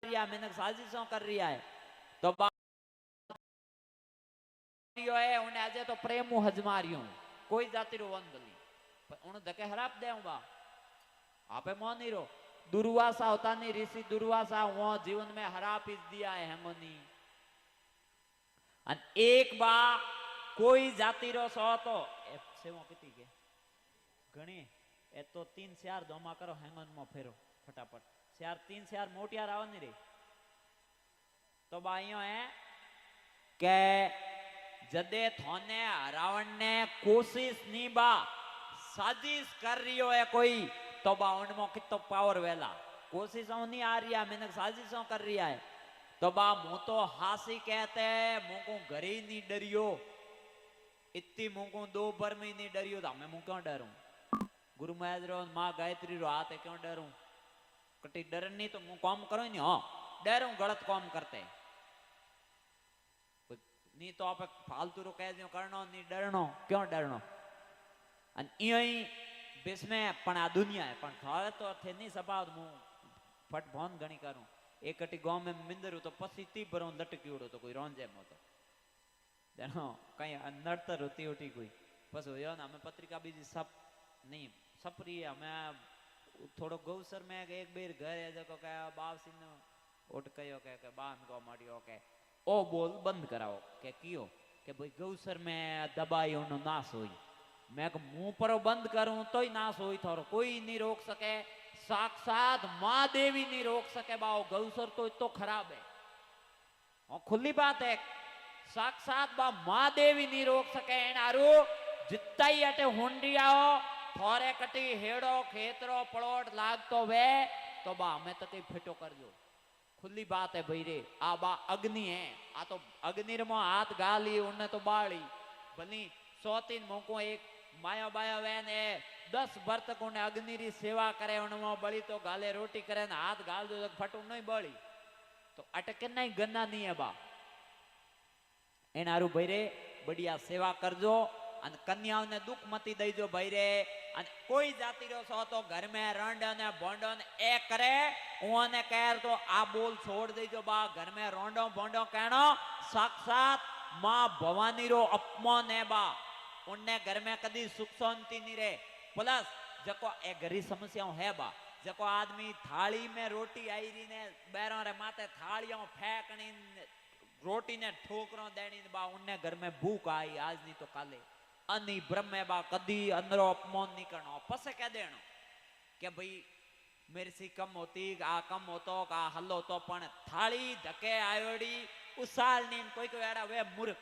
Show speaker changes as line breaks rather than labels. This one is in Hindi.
मैंने साजिशों कर रिया है तो है उन्हें आज तो प्रेम हजमारियों कोई जाति रो वंदली उन धके हराप दे बा आपे मोनी रो दुर्वासा होता नहीं ऋषि दुर्वासा वो जीवन में हराप इस दिया है हेमोनी एक बा कोई जाति रो सो तो सेवो किती के घणी ए तो 3 4 दोमा करो हेंगन में फेरो फटाफट 4 3 4 मोटियार आवनी रे तो बाइयों है के जदे थोने रावण ने कोशिश नी बा साजिश कर रियो है कोई तो बा उनमो कितो पावर वेला कोशिशों नहीं आ रही है मैंने साजिशों कर रिया है तो बा मु तो हासी कहते मुको घरे नहीं डरियो इतनी मुको 2 भर में नहीं डरियो तो मैं क्यों डरूं गुरु महाराज रो माँ गायत्री रो हाथ है क्यों डरूं कटी डर नहीं तो मु काम करो नहीं हाँ डरूं गलत काम करते नहीं तो आप फालतू रो कह दियो करनो नहीं डरनो क्यों डरनो अन यही बेसमें पण आ दुनिया है पण खावे तो थे नहीं सबाद मु फट भोन गणी करूं एक कटी गांव में मिंदरू तो पसी ती भरो लटकी उड़ो तो कोई रोंजे मो तो जानो कहीं नड़तर होती उठी कोई बस हो ना हमें पत्रिका बीजी सब नहीं सपरी हमें थोड़ो गौसर में एक बेर घर है जको के बाप सिंह ओट कयो के बाम को माडियो के ओ बोल बंद कराओ के कियो के भाई गौसर में दबाई उनो नाश होई मैं को मुंह पर बंद करूं तो ही नाश होई थारो कोई नहीं रोक सके साक्षात मां देवी नहीं रोक सके बाओ गौसर तो खराब है और खुली बात है साक्षात बा मां देवी नहीं रोक सके एनारू जितना ही अटे हुंडियाओ थोरे कटी हेड़ो खेतरो पड़ोट लागतो वे तो बा हमें तो कई फिटो कर दो खुली बात है भाई रे आ बा अग्नि है आ तो अग्नि में हाथ गाली उन्हें तो बाड़ी भली 100 मोको एक माया बाया वैन है 10 भर तक उन्हें अग्नि री सेवा करे उनमें बड़ी तो गाले रोटी करे ना हाथ गाल दो फटू नहीं बड़ी तो अटके नहीं गन्ना नहीं है बा एनारू भाई रे बढ़िया सेवा करजो अन कन्याओं ने दुख मती दईजो भाई रे अन कोई जाति रो सो तो घर में रंड ने बोंडो ने ए करे ओने कहर तो आ बोल छोड़ दईजो बा घर में रोंडो बोंडो कहनो साक्षात मां भवानी रो अपमान है बा उनने घर में कदी सुख शांति नहीं रे प्लस जको ए घरी समस्याओं है बा जको आदमी थाली में रोटी आई री ने बैरों रे माथे थालियों फेंकनी रोटी ने ठोकरों देनी बा उनने घर में भूख आई आज नहीं तो काले अनि ब्रह्म बा कदी अंदरो अपमान नहीं करनो पसे कह देनो के भाई मेरे सी कम होती आ कम होतो का हल्लो तो पण थाली धके आयोड़ी उसाल नीन कोई को एड़ा वे मूर्ख